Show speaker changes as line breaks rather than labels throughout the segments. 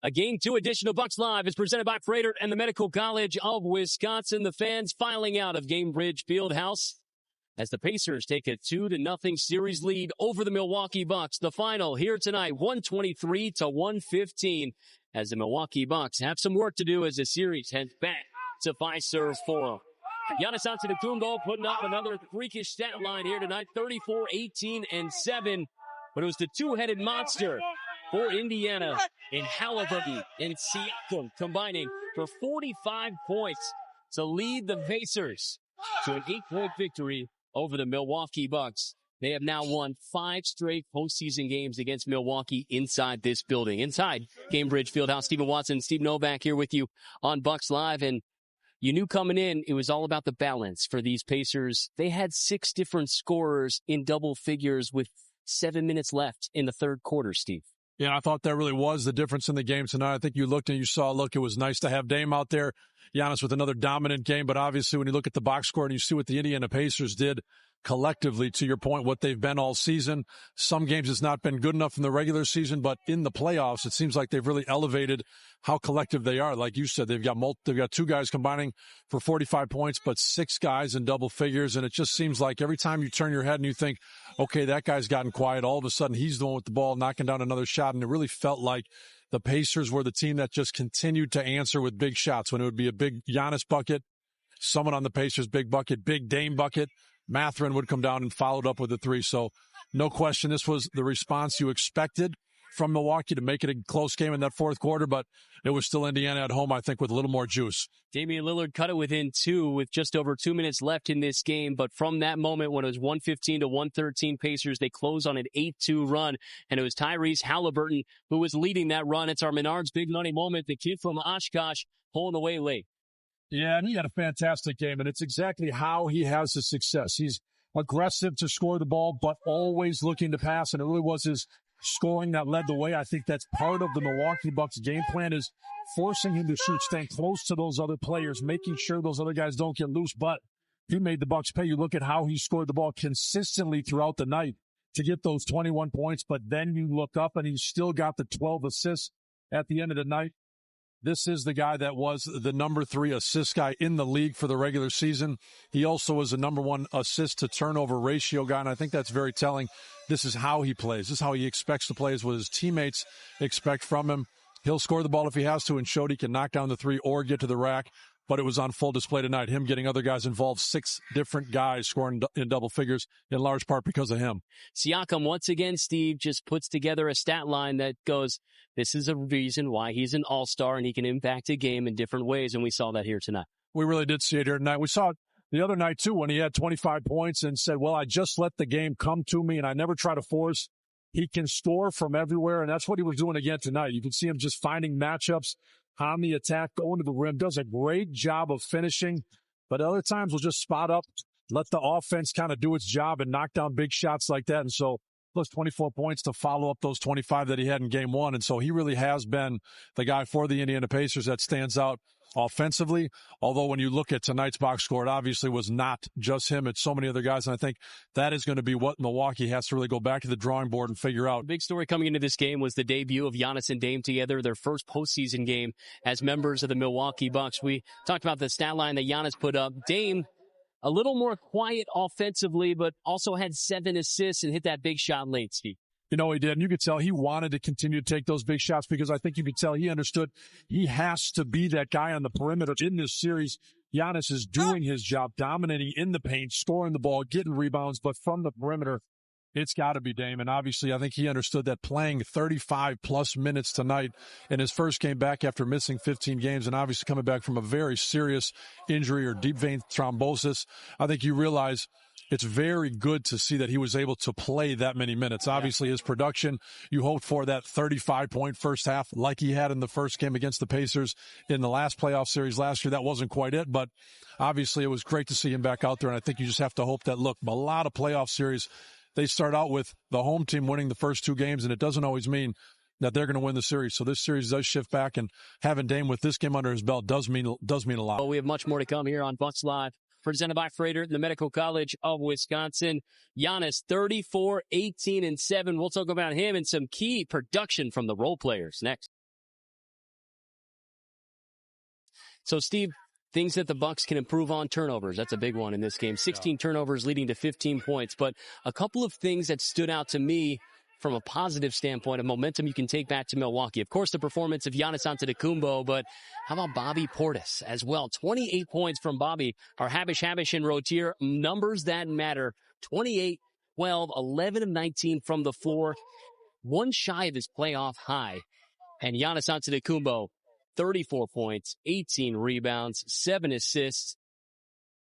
A Game 2 edition of Bucks Live is presented by Freighter and the Medical College of Wisconsin. The fans filing out of Gainbridge Fieldhouse as the Pacers take a 2-0 series lead over the Milwaukee Bucks. The final here tonight, 123-115, as the Milwaukee Bucks have some work to do as the series heads back to Fiserv Forum. Giannis Antetokounmpo putting up another freakish stat line here tonight, 34, 18, and 7. But it was the two-headed monster for Indiana in Haliburton and Siakam combining for 45 points to lead the Pacers to an 8-point victory over the Milwaukee Bucks. They have now won 5 straight postseason games against Milwaukee inside this building. Inside Gainbridge Fieldhouse, Stephen Watson, Steve Novak here with you on Bucks Live. And you knew coming in, it was all about the balance for these Pacers. They had 6 different scorers in double figures with 7 minutes left in the third quarter, Steve.
Yeah, I thought that really was the difference in the game tonight. I think you looked and you saw, look, it was nice to have Dame out there. Giannis with another dominant game, but obviously when you look at the box score and you see what the Indiana Pacers did collectively, to your point, what they've been all season. Some games it's not been good enough in the regular season, but in the playoffs, it seems like they've really elevated how collective they are. Like you said, they've got 2 guys combining for 45 points, but 6 guys in double figures. And it just seems like every time you turn your head and you think, okay, that guy's gotten quiet, all of a sudden he's the one with the ball knocking down another shot. And it really felt like the Pacers were the team that just continued to answer with big shots. When it would be a big Giannis bucket, someone on the Pacers big bucket, big Dame bucket, Mathurin would come down and followed up with a 3. So no question, this was the response you expected from Milwaukee to make it a close game in that fourth quarter, but it was still Indiana at home, I think, with a little more juice.
Damian Lillard cut it within 2 with just over 2 minutes left in this game. But from that moment when it was 115-113 Pacers, they closed on an 8-2 run. And it was Tyrese Haliburton who was leading that run. It's our Menards big money moment. The kid from Oshkosh pulling away late.
Yeah, and he had a fantastic game, and it's exactly how he has his success. He's aggressive to score the ball, but always looking to pass, and it really was his scoring that led the way. I think that's part of the Milwaukee Bucks game plan, is forcing him to shoot, staying close to those other players, making sure those other guys don't get loose. But he made the Bucks pay. You look at how he scored the ball consistently throughout the night to get those 21 points, but then you look up and he's still got the 12 assists at the end of the night. This is the guy that was the number 3 assist guy in the league for the regular season. He also was the number 1 assist to turnover ratio guy, and I think that's very telling. This is how he plays. This is how he expects to play, is what his teammates expect from him. He'll score the ball if he has to, and showed he can knock down the 3 or get to the rack. But it was on full display tonight, him getting other guys involved, 6 different guys scoring in double figures, in large part because of him.
Siakam, once again, Steve, just puts together a stat line that goes, this is a reason why he's an all-star and he can impact a game in different ways, and we saw that here tonight.
We really did see it here tonight. We saw it the other night, too, when he had 25 points and said, well, I just let the game come to me, and I never try to force. He can score from everywhere, and that's what he was doing again tonight. You can see him just finding matchups on the attack, going to the rim, does a great job of finishing, but other times will just spot up, let the offense kind of do its job and knock down big shots like that. And so plus 24 points to follow up those 25 that he had in game 1. And so he really has been the guy for the Indiana Pacers that stands out offensively. Although when you look at tonight's box score, it obviously was not just him. It's so many other guys. And I think that is going to be what Milwaukee has to really go back to the drawing board and figure out.
Big story coming into this game was the debut of Giannis and Dame together, their first postseason game as members of the Milwaukee Bucks. We talked about the stat line that Giannis put up. Dame, a little more quiet offensively, but also had 7 assists and hit that big shot late, Steve.
You know, he did. And you could tell he wanted to continue to take those big shots, because I think you could tell he understood he has to be that guy on the perimeter in this series. Giannis is doing his job, dominating in the paint, scoring the ball, getting rebounds, but from the perimeter, it's got to be Dame. And obviously, I think he understood that playing 35-plus minutes tonight in his first game back after missing 15 games and obviously coming back from a very serious injury or deep vein thrombosis, I think you realize it's very good to see that he was able to play that many minutes. Obviously, his production, you hoped for that 35-point first half like he had in the first game against the Pacers in the last playoff series last year. That wasn't quite it, but obviously it was great to see him back out there. And I think you just have to hope that, look, a lot of playoff series, they start out with the home team winning the first 2 games, and it doesn't always mean that they're going to win the series. So this series does shift back, and having Dame with this game under his belt does mean a lot.
Well, we have much more to come here on Bucks Live, presented by Freighter, the Medical College of Wisconsin. Giannis, 34, 18, and 7. We'll talk about him and some key production from the role players next. So, Steve, things that the Bucks can improve on: turnovers. That's a big one in this game. 16 turnovers leading to 15 points. But a couple of things that stood out to me from a positive standpoint of momentum you can take back to Milwaukee. Of course, the performance of Giannis Antetokounmpo, but how about Bobby Portis as well? 28 points from Bobby. Our Habish and Rotier, numbers that matter. 28, 12, 11 of 19 from the floor. One shy of his playoff high. And Giannis Antetokounmpo, 34 points, 18 rebounds, 7 assists.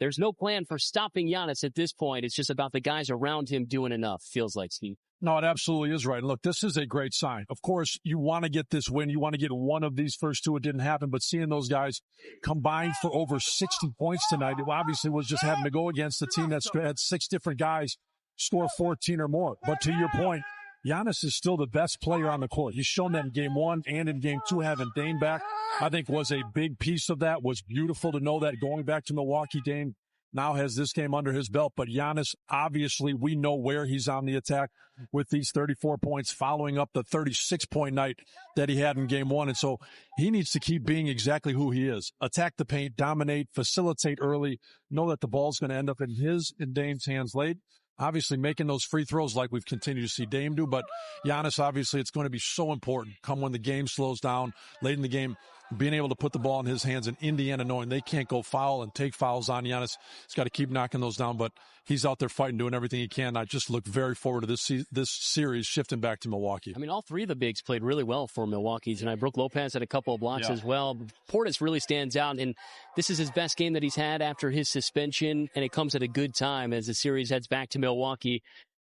There's no plan for stopping Giannis at this point. It's just about the guys around him doing enough, feels like, Steve.
No, it absolutely is right. Look, this is a great sign. Of course, you want to get this win. You want to get one of these first two. It didn't happen, but seeing those guys combined for over 60 points tonight, it obviously was just having to go against a team that's had 6 different guys score 14 or more. But to your point, Giannis is still the best player on the court. He's shown that in game 1 and in game 2, having Dame back, I think was a big piece of that. Was beautiful to know that going back to Milwaukee. Dame now has this game under his belt, but Giannis, obviously, we know where he's on the attack with these 34 points following up the 36-point night that he had in game 1. And so he needs to keep being exactly who he is. Attack the paint, dominate, facilitate early, know that the ball's going to end up in his and Dame's hands late. Obviously making those free throws like we've continued to see Dame do, but Giannis, obviously, it's going to be so important come when the game slows down late in the game, being able to put the ball in his hands, in Indiana knowing they can't go foul and take fouls on Giannis. He's got to keep knocking those down, but he's out there fighting, doing everything he can. I just look very forward to this series shifting back to Milwaukee.
I mean, all three of the bigs played really well for Milwaukee tonight. Brook Lopez had a couple of blocks as well. Portis really stands out, and this is his best game that he's had after his suspension, and it comes at a good time as the series heads back to Milwaukee.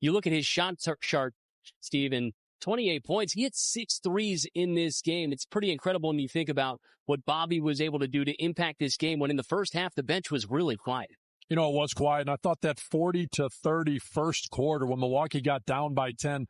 You look at his shot chart, Steven, 28 points. He hit 6 threes in this game. It's pretty incredible when you think about what Bobby was able to do to impact this game when in the first half the bench was really quiet.
You know, it was quiet, and I thought that 40-30 first quarter when Milwaukee got down by 10,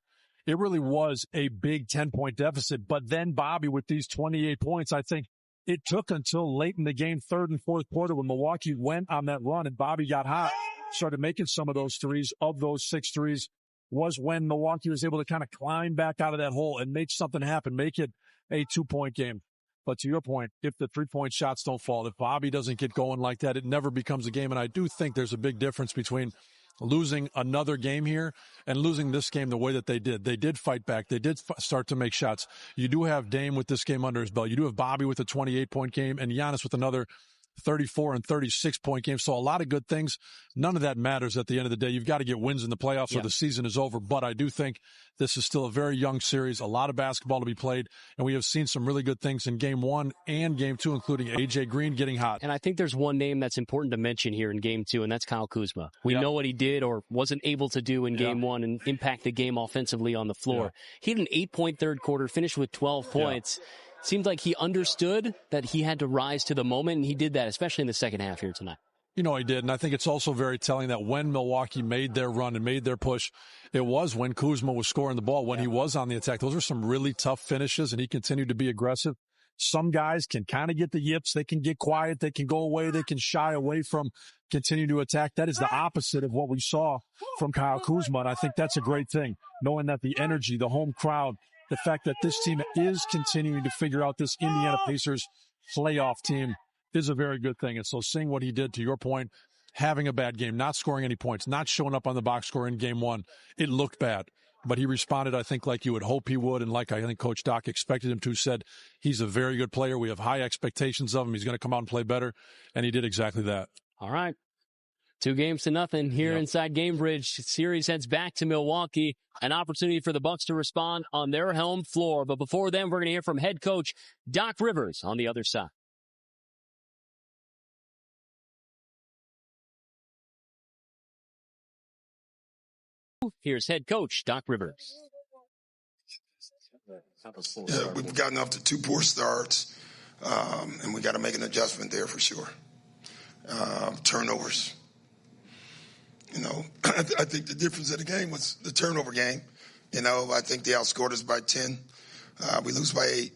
it really was a big 10-point deficit. But then Bobby with these 28 points, I think it took until late in the game, third and fourth quarter, when Milwaukee went on that run and Bobby got hot, started making some of those threes. Of those 6 threes was when Milwaukee was able to kind of climb back out of that hole and make something happen, make it a 2-point game. But to your point, if the 3-point shots don't fall, if Bobby doesn't get going like that, it never becomes a game. And I do think there's a big difference between losing another game here and losing this game the way that they did. They did fight back. They did start to make shots. You do have Dame with this game under his belt. You do have Bobby with a 28-point game and Giannis with another 34 and 36-point game. So a lot of good things. None of that matters at the end of the day. You've got to get wins in the playoffs or the season is over. But I do think this is still a very young series, a lot of basketball to be played. And we have seen some really good things in game 1 and game 2, including A.J. Green getting hot.
And I think there's one name that's important to mention here in game 2, and that's Kyle Kuzma. We know what he did or wasn't able to do in game 1 and impact the game offensively on the floor. He had an 8-point third quarter, finished with 12 points. Seemed like he understood that he had to rise to the moment, and he did that, especially in the second half here tonight.
You know, he did, and I think it's also very telling that when Milwaukee made their run and made their push, it was when Kuzma was scoring the ball, when he was on the attack. Those are some really tough finishes, and he continued to be aggressive. Some guys can kind of get the yips. They can get quiet. They can go away. They can shy away from continue to attack. That is the opposite of what we saw from Kyle Kuzma, and I think that's a great thing, knowing that the energy, the home crowd, the fact that this team is continuing to figure out this Indiana Pacers playoff team is a very good thing. And so seeing what he did, to your point, having a bad game, not scoring any points, not showing up on the box score in game 1, it looked bad. But he responded, I think, like you would hope he would, and like I think Coach Doc expected him to, said he's a very good player. We have high expectations of him. He's going to come out and play better, and he did exactly that.
All right. 2-0 here inside Gamebridge. Series heads back to Milwaukee. An opportunity for the Bucks to respond on their home floor. But before then, we're going to hear from head coach Doc Rivers on the other side. Here's head coach Doc Rivers.
Yeah, we've gotten off to 2 poor starts, and we got to make an adjustment there for sure. Turnovers. You know, I think the difference of the game was the turnover game. You know, I think they outscored us by 10. We lose by 8.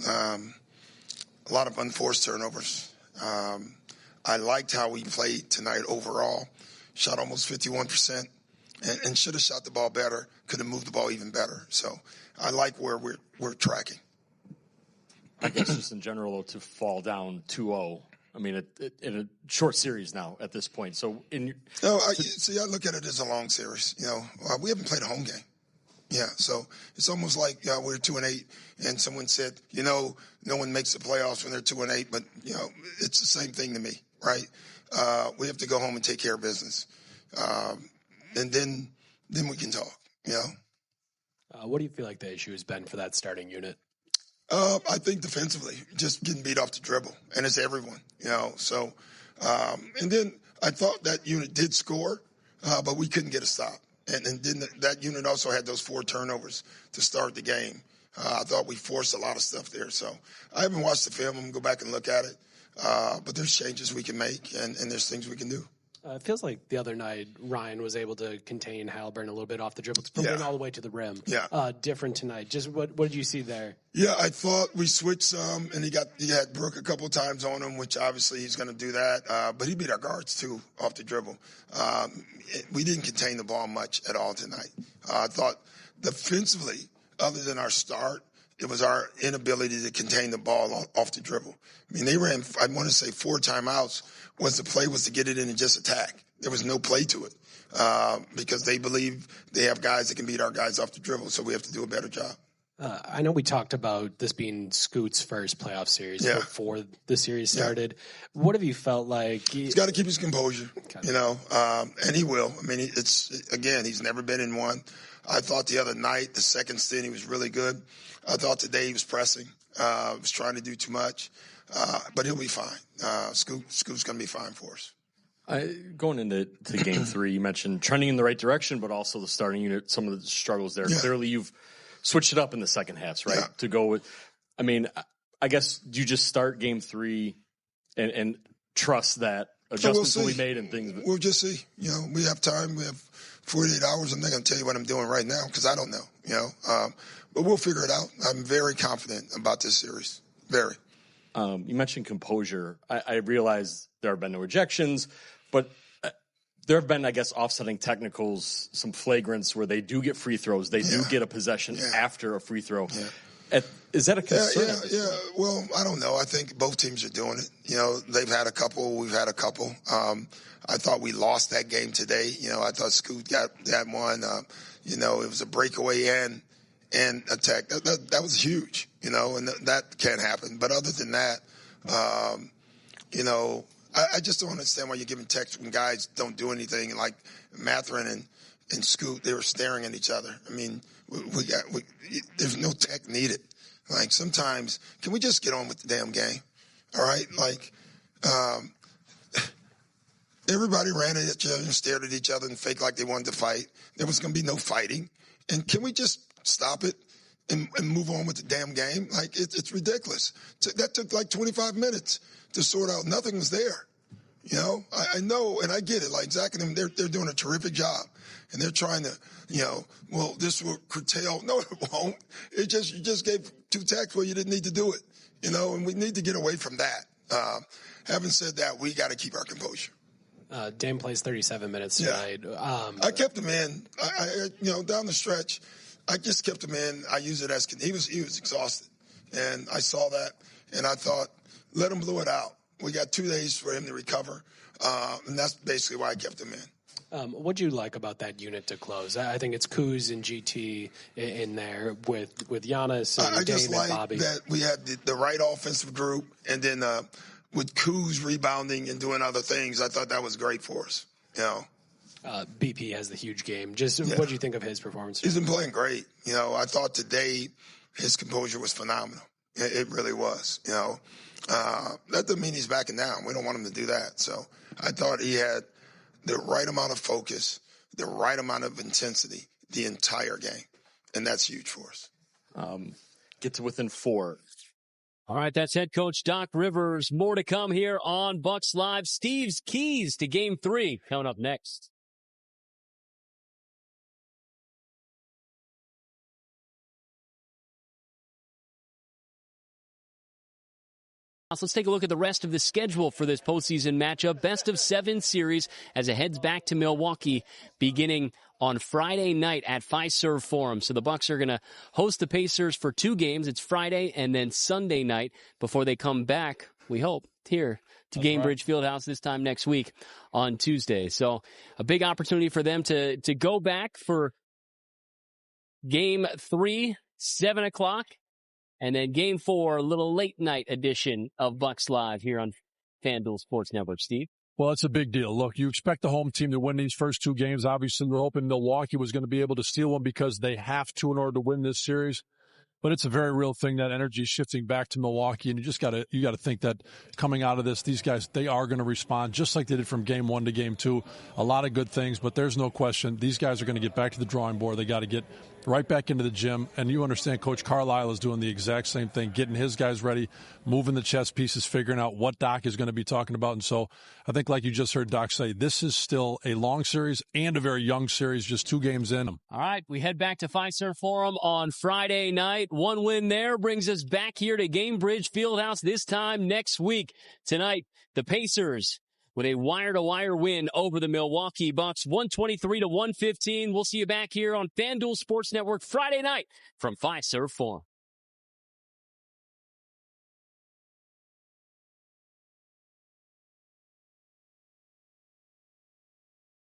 A lot of unforced turnovers. I liked how we played tonight overall. Shot almost 51% and should have shot the ball better. Could have moved the ball even better. So I like where we're tracking.
I guess just in general, to fall down 2-0. I mean, in a short series now at this point. So I
look at it as a long series. We haven't played a home game. Yeah, so it's almost like we're 2-8, and someone said, no one makes the playoffs when they're 2-8, but it's the same thing to me, right? We have to go home and take care of business, and then we can talk.
What do you feel like the issue has been for that starting unit?
I think defensively, just getting beat off the dribble, and it's everyone, So, and then I thought that unit did score, but we couldn't get a stop. And then that unit also had those 4 turnovers to start the game. I thought we forced a lot of stuff there. So I haven't watched the film. I'm going to go back and look at it. But there's changes we can make, and there's things we can do.
It feels like the other night Ryan was able to contain Haliburton a little bit off the dribble from getting all the way to the rim.
Yeah.
Different tonight. Just what did you see there?
Yeah, I thought we switched some, and he had Brooke a couple of times on him, which obviously he's going to do that. But he beat our guards too off the dribble. We didn't contain the ball much at all tonight. I thought defensively, other than our start, it was our inability to contain the ball off the dribble. I mean, they ran, I want to say 4 timeouts. The play was to get it in and just attack. There was no play to it because they believe they have guys that can beat our guys off the dribble, so we have to do a better job.
I know we talked about this being Scoot's first playoff series before the series started. Yeah. What have you felt like?
He's got to keep his composure, and he will. I mean, he's never been in one. I thought the other night, the second stint, he was really good. I thought today he was pressing, was trying to do too much, but he'll be fine. Scoot's going to be fine for us.
Going into game 3, you mentioned trending in the right direction, but also the starting unit, some of the struggles there. Yeah. Clearly, you've switched it up in the second halves, right? Yeah. To go with, I mean, I guess you just start game 3 and trust that adjustments will be made and things.
We'll just see. We have time. We have 48 hours. I'm not going to tell you what I'm doing right now because I don't know. But we'll figure it out. I'm very confident about this series. Very.
You mentioned composure. I realize there have been no ejections, but there have been, I guess, offsetting technicals, some flagrants where they do get free throws. They do get a possession after a free throw. Yeah. Is that a concern?
Yeah. Well, I don't know. I think both teams are doing it. They've had a couple. We've had a couple. I thought we lost that game today. I thought Scoot got that one. It was a breakaway and attack. That was huge, and that can't happen. But other than that, I just don't understand why you're giving text when guys don't do anything. Like Mathurin and Scoot, they were staring at each other. I mean, there's no tech needed. Like sometimes, can we just get on with the damn game? All right, like everybody ran at each other and stared at each other and faked like they wanted to fight. There was going to be no fighting. And can we just stop it and move on with the damn game? Like, it's ridiculous. That took like 25 minutes to sort out. Nothing was there. I know, and I get it. Like, Zach and them, they're doing a terrific job. And they're trying to, this will curtail. No, it won't. You just gave 2 tacks where you didn't need to do it. And we need to get away from that. Having said that, we got to keep our composure.
Dame plays 37 minutes tonight.
I kept him in. I down the stretch, I just kept him in. I use it as he was exhausted, and I saw that, and I thought, let him blow it out. We got 2 days for him to recover, and that's basically why I kept him in.
What do you like about that unit to close? I think it's Kuz and GT in there with Giannis and Dame and Bobby.
I just like that we had the right offensive group, and then with Kuz rebounding and doing other things, I thought that was great for us.
BP has the huge game. What do you think of his performance?
He's been playing great. I thought today his composure was phenomenal. It really was. That doesn't mean he's backing down. We don't want him to do that. So I thought he had the right amount of focus, the right amount of intensity the entire game, and that's huge for us.
Get to within 4.
All right, that's head coach Doc Rivers. More to come here on Bucks Live. Steve's keys to Game 3 coming up next. Let's take a look at the rest of the schedule for this postseason matchup. Best of 7 series as it heads back to Milwaukee beginning on Friday night at Fiserv Forum. So the Bucks are going to host the Pacers for 2 games. It's Friday and then Sunday night before they come back, we hope, here to Gamebridge Fieldhouse this time next week on Tuesday. So a big opportunity for them to go back for Game 3, 7 o'clock, and then Game 4, a little late night edition of Bucks Live here on FanDuel Sports Network. Steve?
Well, it's a big deal. Look, you expect the home team to win these first 2 games. Obviously, we're hoping Milwaukee was going to be able to steal one because they have to in order to win this series. But it's a very real thing that energy is shifting back to Milwaukee, and you got to think that coming out of this, these guys, they are going to respond just like they did from Game 1 to Game 2. A lot of good things, but there's no question these guys are going to get back to the drawing board. They got to get right back into the gym, and you understand Coach Carlisle is doing the exact same thing, getting his guys ready, moving the chess pieces, figuring out what Doc is going to be talking about. And so I think, like you just heard Doc say, this is still a long series and a very young series, just 2 games in.
All right, we head back to Fiserv Forum on Friday night. 1 win there brings us back here to Gamebridge Fieldhouse this time next week. Tonight, the Pacers with a wire-to-wire win over the Milwaukee Bucks, 123-115. We'll see you back here on FanDuel Sports Network Friday night from Fiserv Forum.